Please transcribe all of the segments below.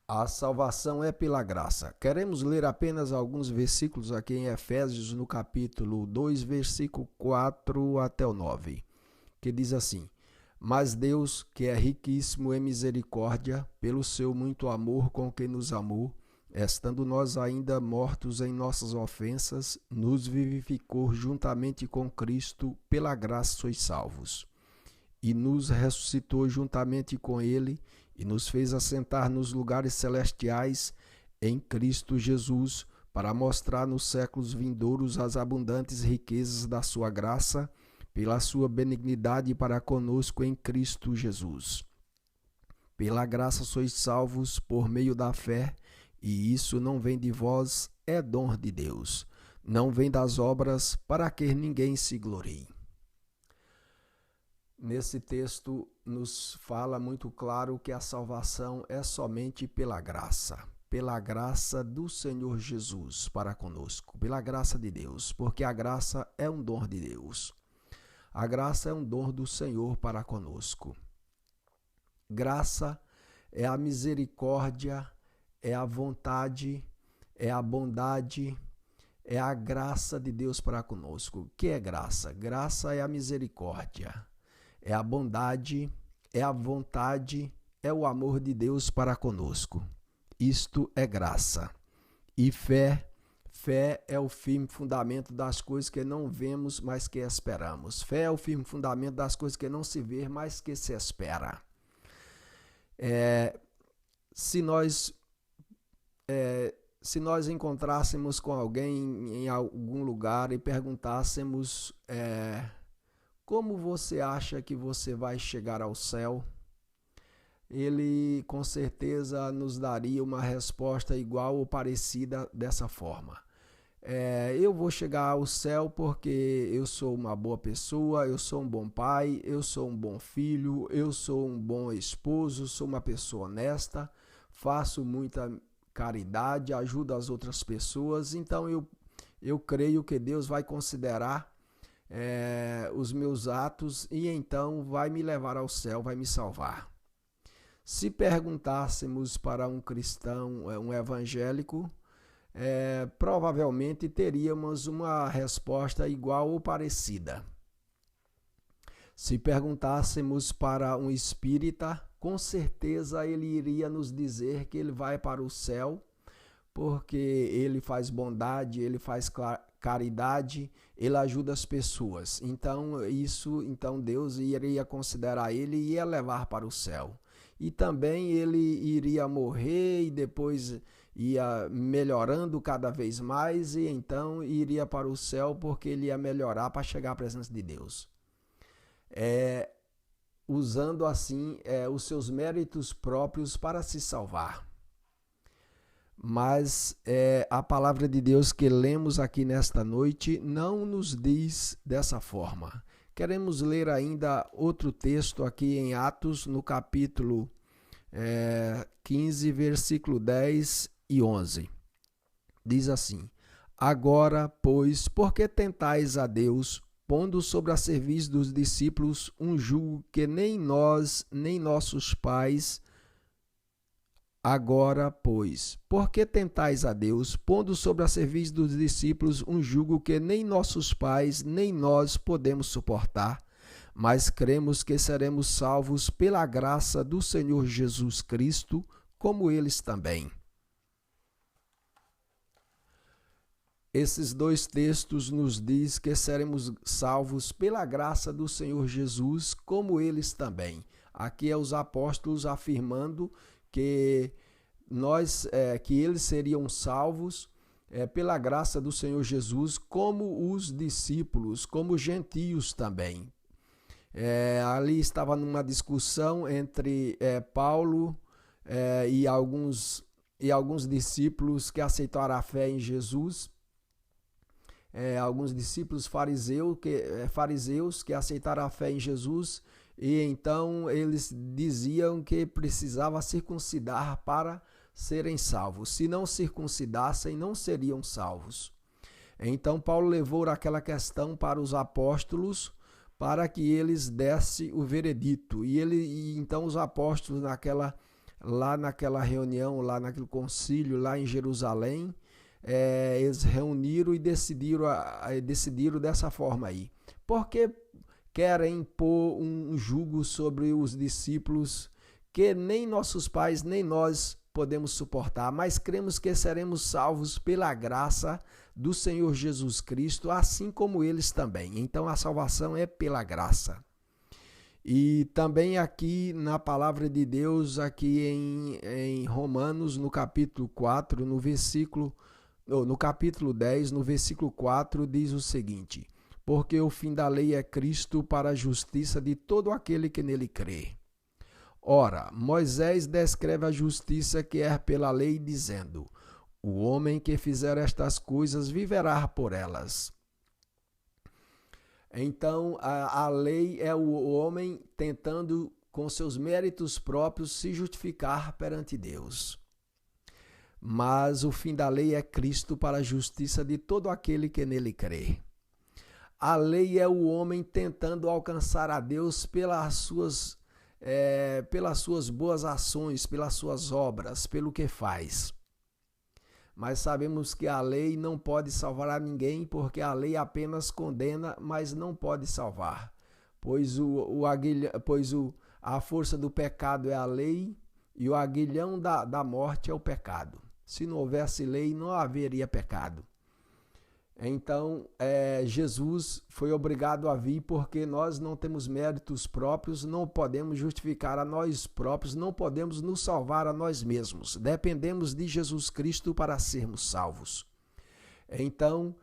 A salvação é pela graça. Queremos ler apenas alguns versículos aqui em Efésios, no capítulo 2, versículo 4 até o 9, que diz assim: Mas Deus, que é riquíssimo em misericórdia, pelo seu muito amor com que nos amou, estando nós ainda mortos em nossas ofensas, nos vivificou juntamente com Cristo, pela graça sois salvos. E nos ressuscitou juntamente com ele e nos fez assentar nos lugares celestiais em Cristo Jesus, para mostrar nos séculos vindouros as abundantes riquezas da sua graça, pela sua benignidade para conosco em Cristo Jesus. Pela graça sois salvos por meio da fé, e isso não vem de vós, é dom de Deus. Não vem das obras, para que ninguém se glorie. Nesse texto nos fala muito claro que a salvação é somente pela graça do Senhor Jesus para conosco, pela graça de Deus, porque a graça é um dom de Deus. A graça é um dom do Senhor para conosco. Graça é a misericórdia, é a vontade, é a bondade, é a graça de Deus para conosco. O que é graça? Graça é a misericórdia, é a bondade, é a vontade, é o amor de Deus para conosco. Isto é graça. E fé é o firme fundamento das coisas que não vemos, mas que esperamos. Fé é o firme fundamento das coisas que não se vê, mas que se espera. Se nós encontrássemos com alguém em algum lugar e perguntássemos como você acha que você vai chegar ao céu, ele com certeza nos daria uma resposta igual ou parecida dessa forma. Eu vou chegar ao céu porque eu sou uma boa pessoa, eu sou um bom pai, eu sou um bom filho, eu sou um bom esposo, sou uma pessoa honesta, faço muita caridade, ajudo as outras pessoas, então eu creio que Deus vai considerar os meus atos e então vai me levar ao céu, vai me salvar. Se perguntássemos para um cristão, um evangélico, provavelmente teríamos uma resposta igual ou parecida. Se perguntássemos para um espírita, com certeza ele iria nos dizer que ele vai para o céu porque ele faz bondade, ele faz caridade, ele ajuda as pessoas. Então Deus iria considerar ele e ia levar para o céu. E também ele iria morrer e depois ia melhorando cada vez mais e então iria para o céu porque ele ia melhorar para chegar à presença de Deus. Usando assim os seus méritos próprios para se salvar. Mas a palavra de Deus que lemos aqui nesta noite não nos diz dessa forma. Queremos ler ainda outro texto aqui em Atos, no capítulo 15, versículo 10 e 11. Diz assim: Agora, pois, por que tentais a Deus, pondo sobre a serviço dos discípulos um jugo que nem nós, nem nossos pais. Agora, pois, por que tentais a Deus, pondo sobre a serviço dos discípulos um jugo que nem nossos pais, nem nós podemos suportar, mas cremos que seremos salvos pela graça do Senhor Jesus Cristo, como eles também. Esses dois textos nos diz que seremos salvos pela graça do Senhor Jesus, como eles também. Aqui é os apóstolos afirmando que eles seriam salvos pela graça do Senhor Jesus, como os discípulos, como gentios também. Ali estava numa discussão entre Paulo e alguns discípulos que aceitaram a fé em Jesus. Alguns discípulos fariseus que aceitaram a fé em Jesus, e então eles diziam que precisava circuncidar para serem salvos. Se não circuncidassem, não seriam salvos. Então Paulo levou aquela questão para os apóstolos para que eles dessem o veredito. E então os apóstolos lá naquela reunião, lá naquele concílio, lá em Jerusalém, eles reuniram e decidiram dessa forma aí. Porque querem pôr um jugo sobre os discípulos que nem nossos pais, nem nós podemos suportar, mas cremos que seremos salvos pela graça do Senhor Jesus Cristo, assim como eles também. Então a salvação é pela graça. E também aqui na palavra de Deus, aqui em Romanos, no capítulo 4, no capítulo 10, no versículo 4, diz o seguinte: porque o fim da lei é Cristo para a justiça de todo aquele que nele crê. Ora, Moisés descreve a justiça que é pela lei, dizendo: o homem que fizer estas coisas viverá por elas. Então, a lei é o homem tentando, com seus méritos próprios, se justificar perante Deus. Mas o fim da lei é Cristo para a justiça de todo aquele que nele crê. A lei é o homem tentando alcançar a Deus pelas suas boas ações, pelas suas obras, pelo que faz. Mas sabemos que a lei não pode salvar a ninguém, porque a lei apenas condena, mas não pode salvar. Pois a força do pecado é a lei e o aguilhão da morte é o pecado. Se não houvesse lei, não haveria pecado. Então, Jesus foi obrigado a vir porque nós não temos méritos próprios, não podemos justificar a nós próprios, não podemos nos salvar a nós mesmos. Dependemos de Jesus Cristo para sermos salvos. Então,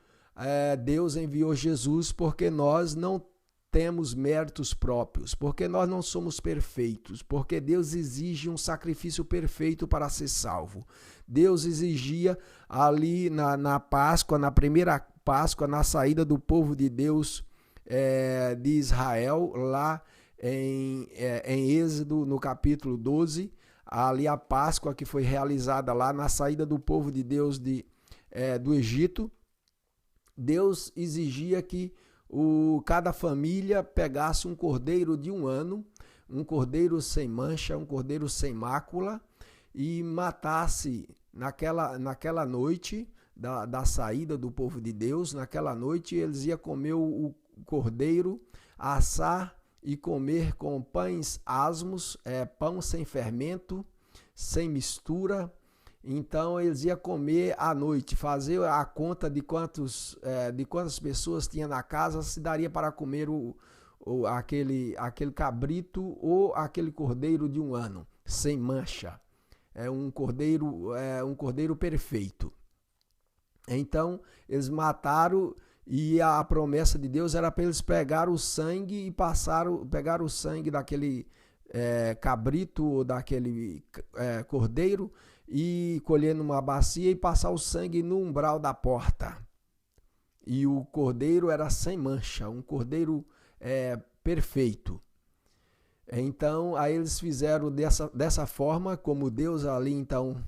Deus enviou Jesus porque nós não temos méritos próprios, porque nós não somos perfeitos, porque Deus exige um sacrifício perfeito para ser salvo. Deus exigia ali na Páscoa, na primeira Páscoa, na saída do povo de Deus de Israel, lá em Êxodo, no capítulo 12, ali a Páscoa que foi realizada lá na saída do povo de Deus do Egito. Deus exigia que cada família pegasse um cordeiro de um ano, um cordeiro sem mancha, um cordeiro sem mácula, e matasse naquela noite da saída do povo de Deus. Naquela noite eles iam comer o cordeiro, assar e comer com pães asmos, pão sem fermento, sem mistura. Então eles iam comer à noite, fazer a conta de quantas pessoas tinha na casa, se daria para comer aquele cabrito ou aquele cordeiro de um ano, sem mancha. Um cordeiro perfeito. Então eles mataram, e a promessa de Deus era para eles pegar o sangue e pegar o sangue daquele cabrito ou daquele cordeiro e colher numa bacia e passar o sangue no umbral da porta. E o cordeiro era sem mancha, um cordeiro perfeito. Então, aí eles fizeram dessa forma, como Deus ali então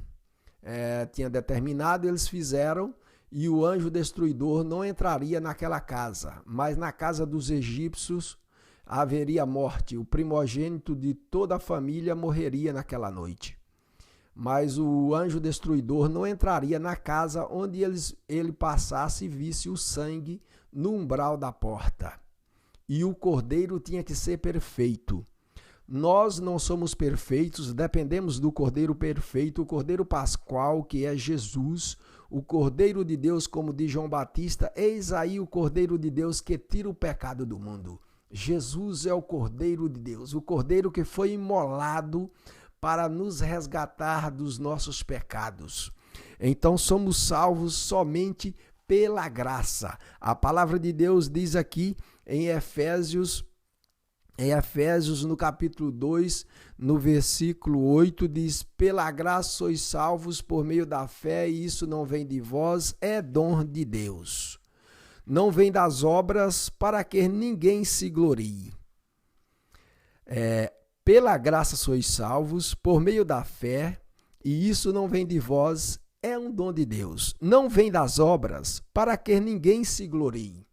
tinha determinado, eles fizeram, e o anjo destruidor não entraria naquela casa, mas na casa dos egípcios haveria morte. O primogênito de toda a família morreria naquela noite. Mas o anjo destruidor não entraria na casa onde ele passasse e visse o sangue no umbral da porta. E o cordeiro tinha que ser perfeito. Nós não somos perfeitos, dependemos do Cordeiro perfeito, o Cordeiro Pascual, que é Jesus, o Cordeiro de Deus, como diz João Batista: eis aí o Cordeiro de Deus que tira o pecado do mundo. Jesus é o Cordeiro de Deus, o Cordeiro que foi imolado para nos resgatar dos nossos pecados. Então somos salvos somente pela graça. A palavra de Deus diz aqui em Efésios, no capítulo 2, no versículo 8, diz: pela graça sois salvos por meio da fé, e isso não vem de vós, é dom de Deus. Não vem das obras, para que ninguém se glorie. Pela graça sois salvos por meio da fé, e isso não vem de vós, é um dom de Deus. Não vem das obras, para que ninguém se glorie.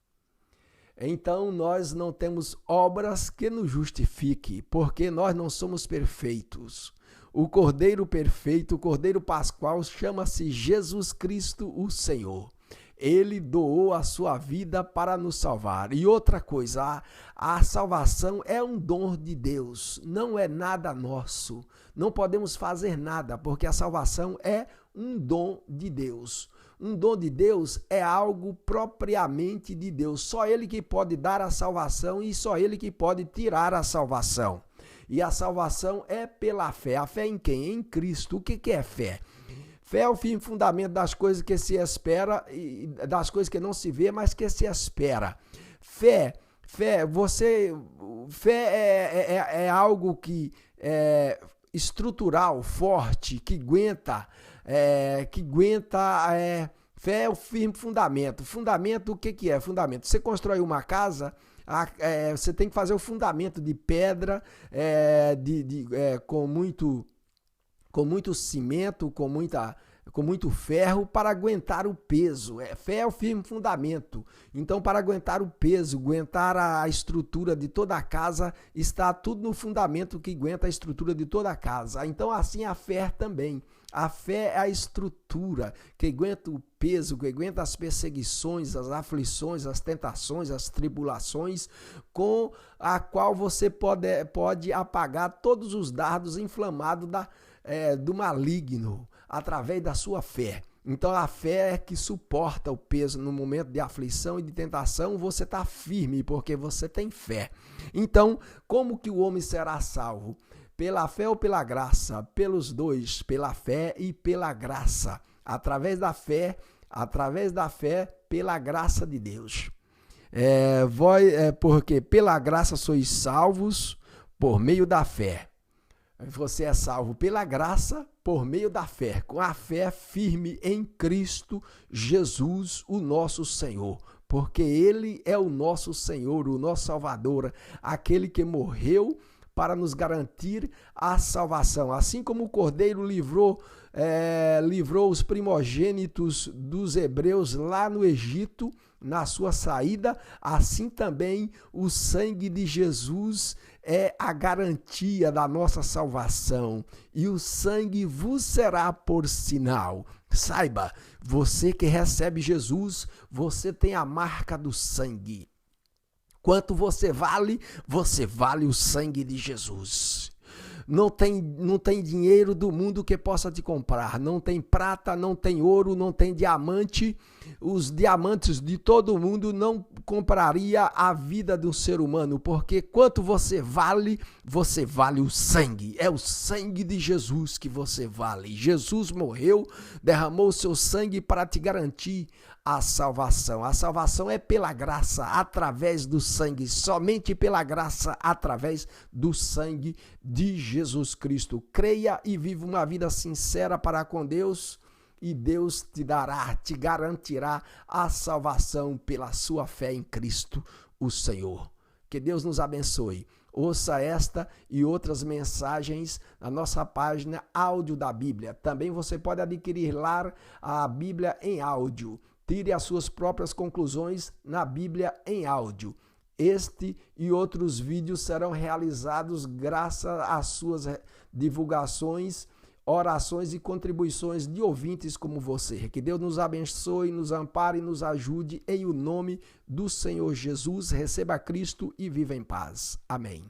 Então nós não temos obras que nos justifiquem, porque nós não somos perfeitos. o Cordeiro perfeito, o Cordeiro pascual, chama-se Jesus Cristo, o Senhor. Ele doou a sua vida para nos salvar. E outra coisa, a salvação é um dom de Deus, não é nada nosso. Não podemos fazer nada, porque a salvação é um dom de Deus. Um dom de Deus é algo propriamente de Deus. Só Ele que pode dar a salvação e só Ele que pode tirar a salvação. E a salvação é pela fé. A fé em quem? Em Cristo. O que é fé? Fé é o firme fundamento das coisas que se espera e das coisas que não se vê, mas que se espera. Fé é algo que é estrutural, forte, que aguenta. Fé é o firme fundamento. Fundamento, o que é fundamento? Você constrói uma casa, você tem que fazer o fundamento de pedra, com muito cimento, com muito ferro para aguentar o peso. Fé é o firme fundamento. Então, para aguentar o peso, aguentar a estrutura de toda a casa, está tudo no fundamento que aguenta a estrutura de toda a casa. Então, assim a fé também. A fé é a estrutura que aguenta o peso, que aguenta as perseguições, as aflições, as tentações, as tribulações, com a qual você pode apagar todos os dardos inflamados do maligno, através da sua fé. Então a fé é que suporta o peso no momento de aflição e de tentação, você está firme porque você tem fé. Então, como que o homem será salvo? Pela fé ou pela graça? Pelos dois, pela fé e pela graça. Através da fé, pela graça de Deus. Porque pela graça sois salvos por meio da fé. Você é salvo pela graça, por meio da fé, com a fé firme em Cristo Jesus, o nosso Senhor. Porque Ele é o nosso Senhor, o nosso Salvador, aquele que morreu para nos garantir a salvação. Assim como o Cordeiro livrou os primogênitos dos hebreus lá no Egito, na sua saída, assim também o sangue de Jesus é a garantia da nossa salvação. E o sangue vos será por sinal. Saiba, você que recebe Jesus, você tem a marca do sangue. Quanto você vale o sangue de Jesus. Não tem dinheiro do mundo que possa te comprar. Não tem prata, não tem ouro, não tem diamante. Os diamantes de todo mundo não compraria a vida do ser humano, porque quanto você vale o sangue. É o sangue de Jesus que você vale. Jesus morreu, derramou o seu sangue para te garantir a salvação. A salvação é pela graça, através do sangue, somente pela graça, através do sangue de Jesus Cristo. Creia e viva uma vida sincera para com Deus e Deus te garantirá a salvação pela sua fé em Cristo, o Senhor. Que Deus nos abençoe. Ouça esta e outras mensagens na nossa página Áudio da Bíblia. Também você pode adquirir lá a Bíblia em áudio. Tire as suas próprias conclusões na Bíblia em áudio. Este e outros vídeos serão realizados graças às suas divulgações, orações e contribuições de ouvintes como você. Que Deus nos abençoe, nos ampare e nos ajude em o nome do Senhor Jesus. Receba Cristo e viva em paz. Amém.